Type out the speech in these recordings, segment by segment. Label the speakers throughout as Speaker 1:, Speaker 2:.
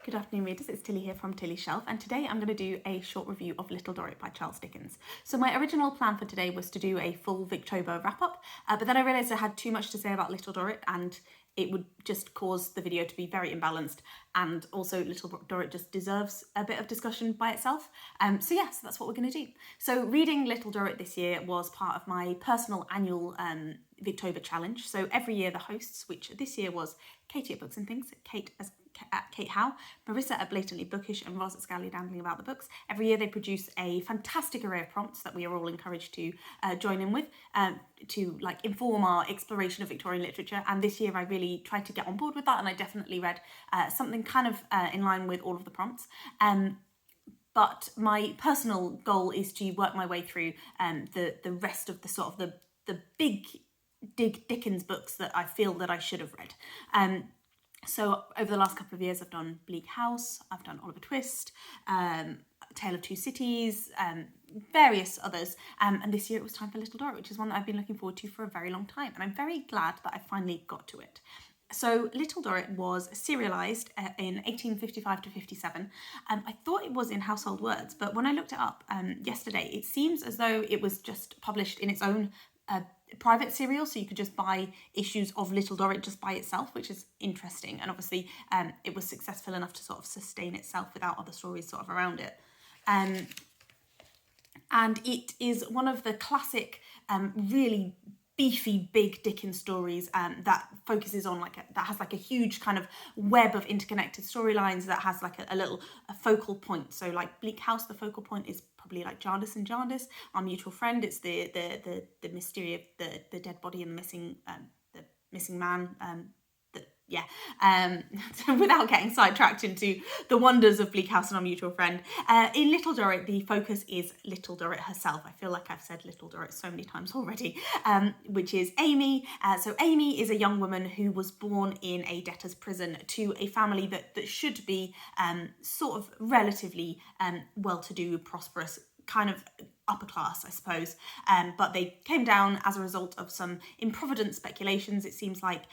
Speaker 1: Good afternoon, readers. It's Tilly here from Tilly's Shelf, and today I'm going to do a short review of Little Dorrit by Charles Dickens. So my original plan for today was to do a full Victober wrap-up, but then I realised I had too much to say about Little Dorrit and it would just cause the video to be very imbalanced, and also Little Dorrit just deserves a bit of discussion by itself. So that's what we're going to do. So reading Little Dorrit this year was part of my personal annual Victober challenge. So every year the hosts, which this year was Katie at Books and Things, Kate Howe, Marissa at Blatantly Bookish, and Roz at Scallywdambling About the Books. Every year they produce a fantastic array of prompts that we are all encouraged to join in with to inform our exploration of Victorian literature. And this year I really tried to get on board with that, and I definitely read something kind of in line with all of the prompts. But my personal goal is to work my way through the rest of the big Dickens books that I feel that I should have read. So over the last couple of years, I've done Bleak House, I've done Oliver Twist, Tale of Two Cities, various others. And this year it was time for Little Dorrit, which is one that I've been looking forward to for a very long time. And I'm very glad that I finally got to it. So Little Dorrit was serialised in 1855 to 57. I thought it was in Household Words, but when I looked it up yesterday, it seems as though it was just published in its own private serial, so you could just buy issues of Little Dorrit just by itself, which is interesting. And obviously it was successful enough to sort of sustain itself without other stories sort of around it. And it is one of the classic really beefy big Dickens stories that focuses on that has a huge kind of web of interconnected storylines that has a focal point. So like Bleak House, the focal point is probably like Jarndyce and Jarndyce, our mutual friend. It's the mystery of the dead body and the missing man. Without getting sidetracked into the wonders of Bleak House and Our Mutual Friend, in Little Dorrit, the focus is Little Dorrit herself. I feel like I've said Little Dorrit so many times already, which is Amy. So Amy is a young woman who was born in a debtor's prison to a family that should be sort of relatively well-to-do, prosperous, kind of upper class, I suppose, but they came down as a result of some improvident speculations. It seems like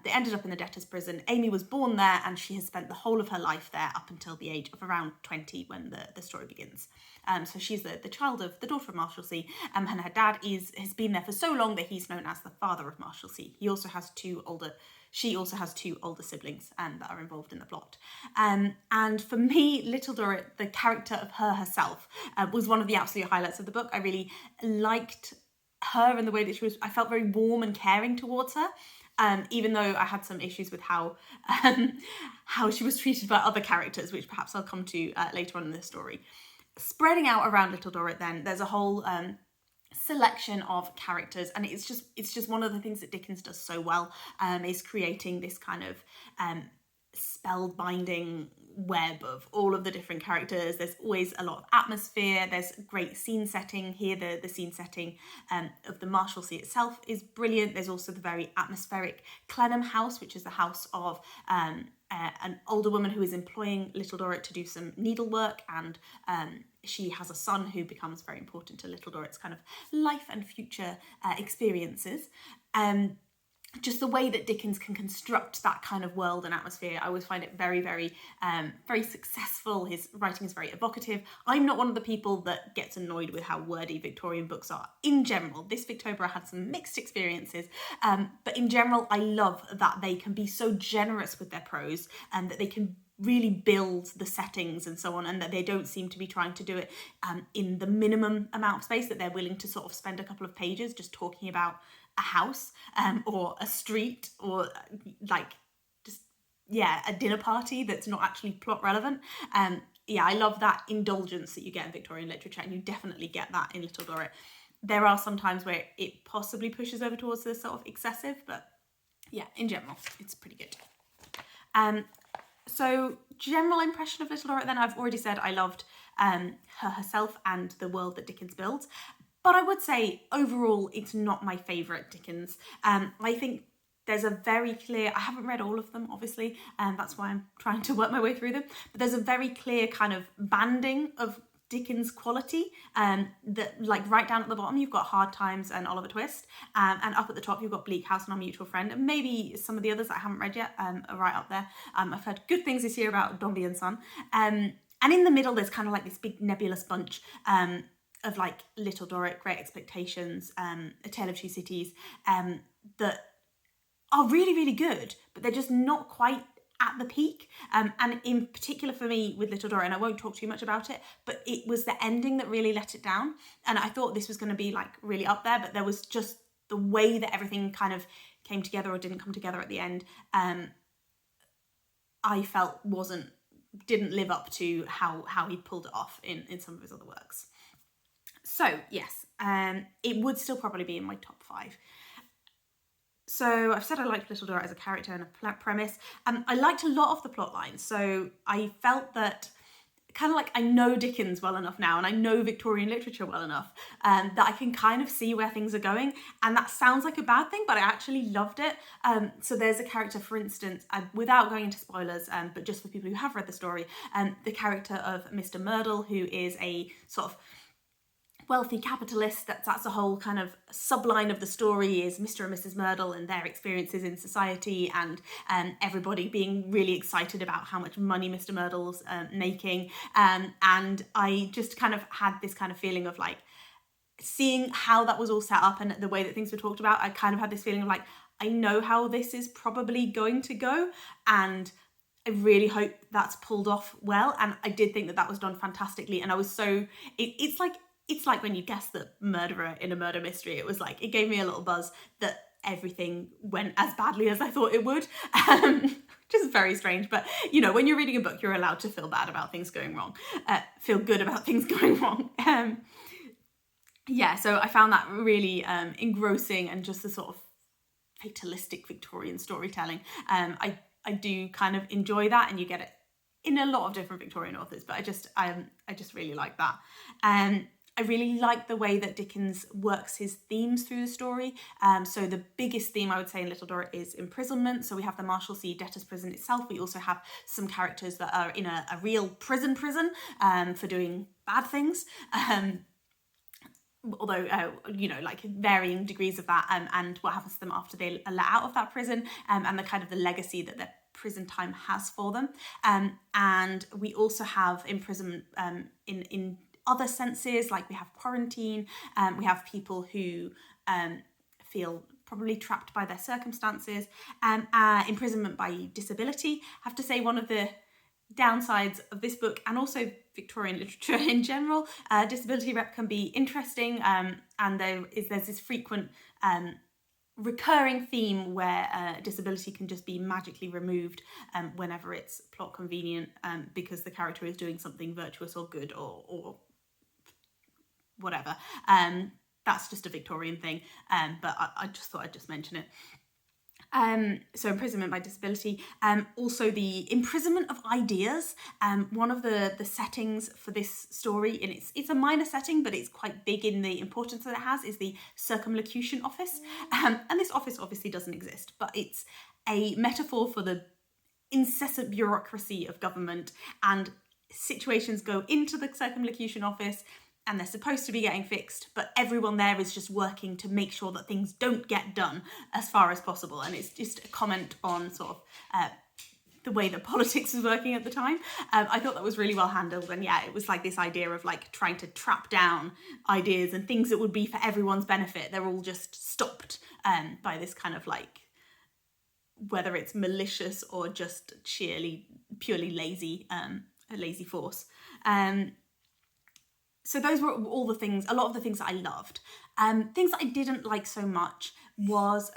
Speaker 1: they ended up in the debtor's prison. Amy was born there, and she has spent the whole of her life there up until the age of around 20 when the story begins. So she's the child of the daughter of Marshalsea, and her dad has been there for so long that he's known as the father of Marshalsea. She also has two older siblings that are involved in the plot. And for me, Little Dorrit, the character of her herself, was one of the absolute highlights of the book. I really liked her and the way that she was. I felt very warm and caring towards her, even though I had some issues with how she was treated by other characters, which perhaps I'll come to later on in the story. Spreading out around Little Dorrit, then, there's a whole selection of characters, and it's just one of the things that Dickens does so well, is creating this kind of spellbinding web of all of the different characters. There's always a lot of atmosphere. There's great scene setting here. The scene setting of the Marshalsea itself is brilliant. There's also the very atmospheric Clenham house, which is the house of an older woman who is employing Little Dorrit to do some needlework, and she has a son who becomes very important to Little Dorrit's kind of life and future experiences. Just the way that Dickens can construct that kind of world and atmosphere, I always find it very, very, very successful. His writing is very evocative. I'm not one of the people that gets annoyed with how wordy Victorian books are. In general, this Victober I had some mixed experiences, but in general, I love that they can be so generous with their prose and that they can really build the settings and so on, and that they don't seem to be trying to do it in the minimum amount of space, that they're willing to sort of spend a couple of pages just talking about a house or a street or a dinner party that's not actually plot relevant. I love that indulgence that you get in Victorian literature, and you definitely get that in Little Dorrit. There are some times where it possibly pushes over towards the sort of excessive, but yeah, in general, it's pretty good. So general impression of Little Dorrit, then, I've already said I loved her herself and the world that Dickens builds. But I would say, overall, it's not my favourite Dickens. I think there's a very clear... I haven't read all of them, obviously, and that's why I'm trying to work my way through them. But there's a very clear kind of banding of Dickens quality, that like right down at the bottom you've got Hard Times and Oliver Twist, and up at the top you've got Bleak House and Our Mutual Friend, and maybe some of the others that I haven't read yet are right up there. I've heard good things this year about Dombey and Son, and in the middle there's kind of like this big nebulous bunch of like Little Dorrit, Great Expectations, A Tale of Two Cities, that are really, really good, but they're just not quite at the peak. And in particular for me with Little Dorrit, and I won't talk too much about it, but it was the ending that really let it down. And I thought this was going to be like really up there, but there was just the way that everything kind of came together or didn't come together at the end, I felt didn't live up to how he pulled it off in some of his other works. So yes, it would still probably be in my top 5. So I've said I liked Little Dorrit as a character and a premise. I liked a lot of the plot lines. So I felt that kind of like I know Dickens well enough now, and I know Victorian literature well enough, that I can kind of see where things are going. And that sounds like a bad thing, but I actually loved it. So there's a character, for instance, without going into spoilers, but just for people who have read the story, the character of Mr. Merdle, who is a sort of wealthy capitalist. That's a whole kind of subline of the story, is Mr. and Mrs. Merdle and their experiences in society, and everybody being really excited about how much money Mr. Merdle's making. And I just kind of had this kind of feeling of like, seeing how that was all set up and the way that things were talked about, I kind of had this feeling of like, I know how this is probably going to go, and I really hope that's pulled off well. And I did think that was done fantastically. And I was so, it's like when you guess the murderer in a murder mystery. It was like, it gave me a little buzz that everything went as badly as I thought it would, which is very strange. But, you know, when you're reading a book, you're allowed to feel bad about things going wrong, feel good about things going wrong. Yeah, so I found that really engrossing, and just the sort of fatalistic Victorian storytelling. I do kind of enjoy that, and you get it in a lot of different Victorian authors, but I just really like that. I really like the way that Dickens works his themes through the story. So the biggest theme I would say in Little Dorrit is imprisonment. So we have the Marshalsea debtors prison itself. We also have some characters that are in a real prison for doing bad things. Although, you know, like varying degrees of that, and what happens to them after they are let out of that prison, and the kind of the legacy that their prison time has for them. And we also have imprisonment in other senses, like we have quarantine, we have people who feel probably trapped by their circumstances, imprisonment by disability. I have to say, one of the downsides of this book, and also Victorian literature in general, disability rep can be interesting, and there's this frequent recurring theme where disability can just be magically removed whenever it's plot convenient, because the character is doing something virtuous or good or whatever. That's just a Victorian thing, but I just thought I'd just mention it. So imprisonment by disability, also the imprisonment of ideas. One of the settings for this story, and it's a minor setting, but it's quite big in the importance that it has, is the Circumlocution Office. And this office obviously doesn't exist, but it's a metaphor for the incessant bureaucracy of government, and situations go into the Circumlocution Office and they're supposed to be getting fixed, but everyone there is just working to make sure that things don't get done as far as possible. And it's just a comment on sort of the way that politics was working at the time. I thought that was really well handled. And yeah, it was like this idea of like trying to trap down ideas and things that would be for everyone's benefit. They're all just stopped by this kind of like, whether it's malicious or just purely lazy, a lazy force. So those were all the things, a lot of the things that I loved. Things that I didn't like so much was,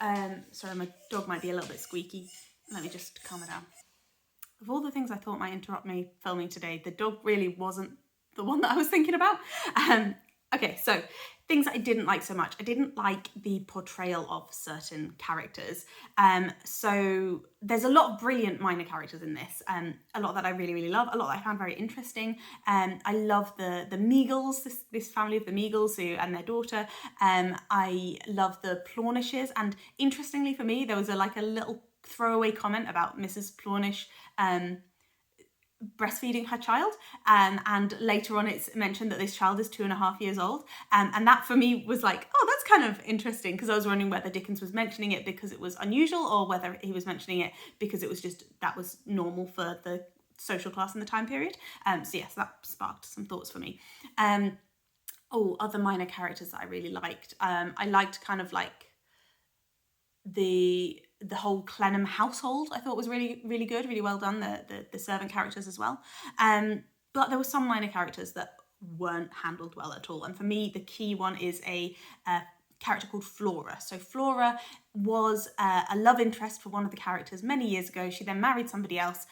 Speaker 1: sorry, my dog might be a little bit squeaky. Let me just calm it down. Of all the things I thought might interrupt me filming today, the dog really wasn't the one that I was thinking about. Okay, so things that I didn't like so much. I didn't like the portrayal of certain characters. So there's a lot of brilliant minor characters in this. A lot that I really, really love. A lot that I found very interesting. I love the Meagles, this family of the Meagles and their daughter. I love the Plornishes. And interestingly for me, there was a little throwaway comment about Mrs. Plornish breastfeeding her child, and later on it's mentioned that this child is 2.5 years old, and that for me was like, oh, that's kind of interesting, because I was wondering whether Dickens was mentioning it because it was unusual, or whether he was mentioning it because it was just, that was normal for the social class in the time period. So yes, that sparked some thoughts for me. Other minor characters that I really liked. I liked kind of like the whole Clenham household. I thought was really, really good, really well done. The servant characters as well. But there were some minor characters that weren't handled well at all. And for me, the key one is a character called Flora. So Flora was a love interest for one of the characters many years ago. She then married somebody else.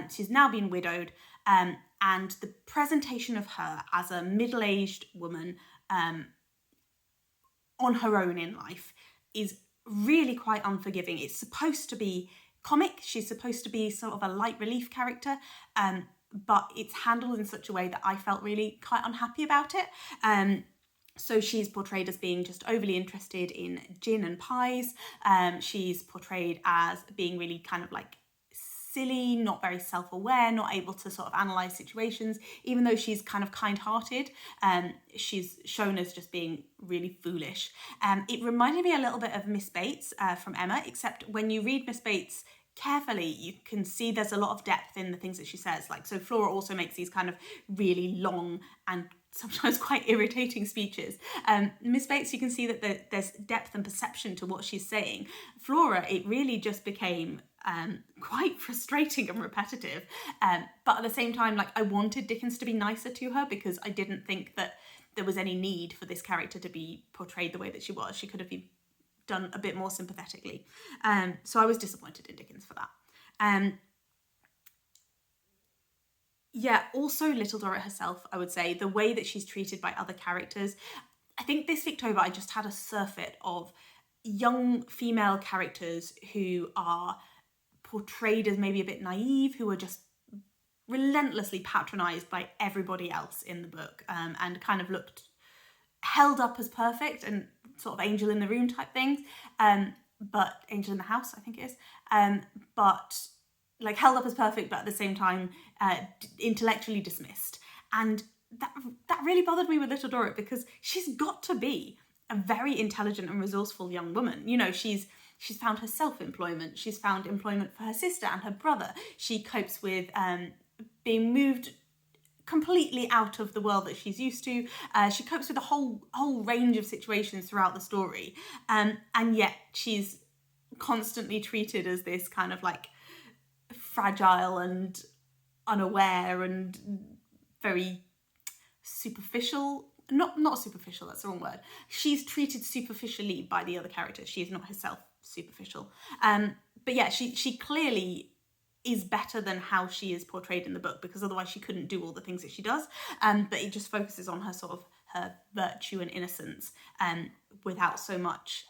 Speaker 1: She's now been widowed. And the presentation of her as a middle-aged woman on her own in life is really quite unforgiving. It's supposed to be comic. She's supposed to be sort of a light relief character, but it's handled in such a way that I felt really quite unhappy about it. So she's portrayed as being just overly interested in gin and pies. She's portrayed as being really kind of like silly, not very self-aware, not able to sort of analyse situations, even though she's kind of kind-hearted. She's shown as just being really foolish. It reminded me a little bit of Miss Bates from Emma, except when you read Miss Bates carefully, you can see there's a lot of depth in the things that she says. Like, so Flora also makes these kind of really long and sometimes quite irritating speeches. Miss Bates, you can see that there's depth and perception to what she's saying. Flora, it really just became quite frustrating and repetitive. But at the same time, like, I wanted Dickens to be nicer to her, because I didn't think that there was any need for this character to be portrayed the way that she was. She could have been done a bit more sympathetically. So I was disappointed in Dickens for that. Yeah, also Little Dorrit herself, I would say, the way that she's treated by other characters. I think this Victober, I just had a surfeit of young female characters who are portrayed as maybe a bit naive, who are just relentlessly patronised by everybody else in the book, and kind of held up as perfect and sort of angel in the room type things, but angel in the house, I think it is, but like held up as perfect, but at the same time intellectually dismissed. And that really bothered me with Little Dorrit, because she's got to be a very intelligent and resourceful young woman. You know, she's found her self-employment, she's found employment for her sister and her brother. She copes with being moved completely out of the world that she's used to. She copes with a whole range of situations throughout the story, and yet she's constantly treated as this kind of like fragile and unaware and very superficial. Not superficial, that's the wrong word. She's treated superficially by the other characters. She is not herself superficial. But yeah, she clearly is better than how she is portrayed in the book, because otherwise she couldn't do all the things that she does. But it just focuses on her sort of her virtue and innocence, without so much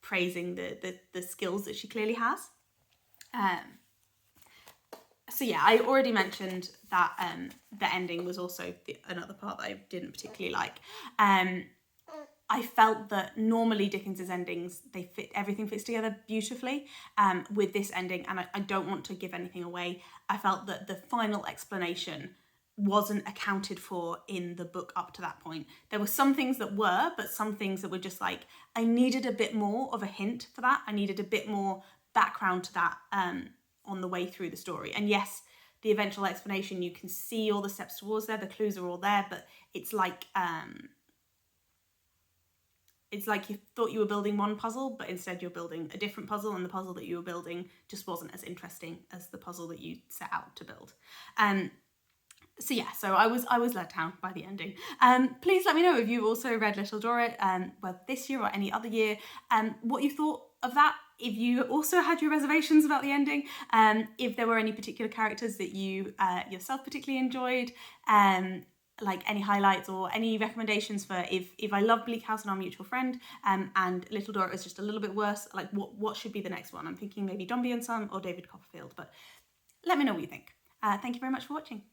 Speaker 1: praising the skills that she clearly has. So yeah, I already mentioned that the ending was also another part that I didn't particularly like. I felt that normally Dickens's endings, everything fits together beautifully. With this ending, and I don't want to give anything away, I felt that the final explanation wasn't accounted for in the book up to that point. There were some things that were, but some things that were just like, I needed a bit more of a hint for that. I needed a bit more background to that on the way through the story. And yes, the eventual explanation, you can see all the steps towards there, the clues are all there, but it's like you thought you were building one puzzle, but instead you're building a different puzzle, and the puzzle that you were building just wasn't as interesting as the puzzle that you set out to build. So yeah, so I was let down by the ending. Please let me know if you also read Little Dorrit, whether this year or any other year, what you thought of that. If you also had your reservations about the ending, if there were any particular characters that you yourself particularly enjoyed, like any highlights or any recommendations for if I love Bleak House and Our Mutual Friend, and Little Dorrit was just a little bit worse, like what should be the next one? I'm thinking maybe Dombey and Son or David Copperfield, but let me know what you think. Thank you very much for watching.